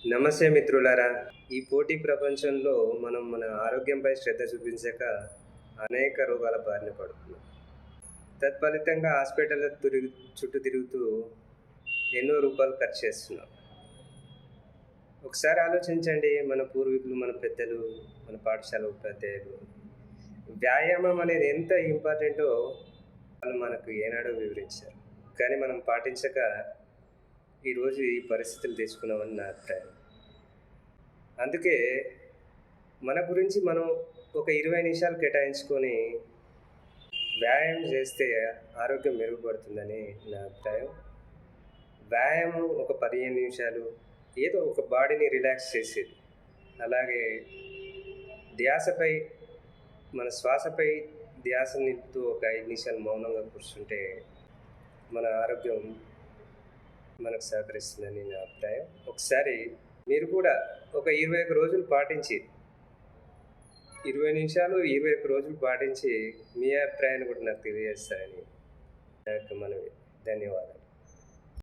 నమస్తే మిత్రులారా. ఈ పోటీ ప్రపంచంలో మనం మన ఆరోగ్యంపై శ్రద్ధ చూపించక అనేక రోగాల బారిన పడుతున్నాం. తత్ఫలితంగా హాస్పిటల్ చుట్టూ తిరుగుతూ ఎన్నో రూపాయలు ఖర్చు చేస్తున్నాం. ఒకసారి ఆలోచించండి, మన పూర్వీకులు, మన పెద్దలు, మన పాఠశాల ఉపాధ్యాయులు వ్యాయామం అనేది ఎంత ఇంపార్టెంటో వాళ్ళు మనకు ఏనాడో వివరించారు. కానీ మనం పాటించక ఈరోజు ఈ పరిస్థితులు తెచ్చుకున్నామని నా అభిప్రాయం. అందుకే మన గురించి మనం ఒక 20 నిమిషాలు కేటాయించుకొని వ్యాయామం చేస్తే ఆరోగ్యం మెరుగుపడుతుందని నా అభిప్రాయం. వ్యాయామం ఒక 15 నిమిషాలు ఏదో ఒక బాడీని రిలాక్స్ చేసేది. అలాగే ధ్యాసపై మన శ్వాసపై ధ్యాస నిలుపుతూ ఒక 5 నిమిషాలు మౌనంగా కూర్చుంటే మన ఆరోగ్యం మనకు సహకరిస్తుందని నా అభిప్రాయం. ఒకసారి మీరు కూడా ఒక 21 రోజులు పాటించి 20 నిమిషాలు 21 రోజులు పాటించి మీ అభిప్రాయాన్ని కూడా నాకు తెలియజేస్తారని నా యొక్క మనవి. ధన్యవాదాలు.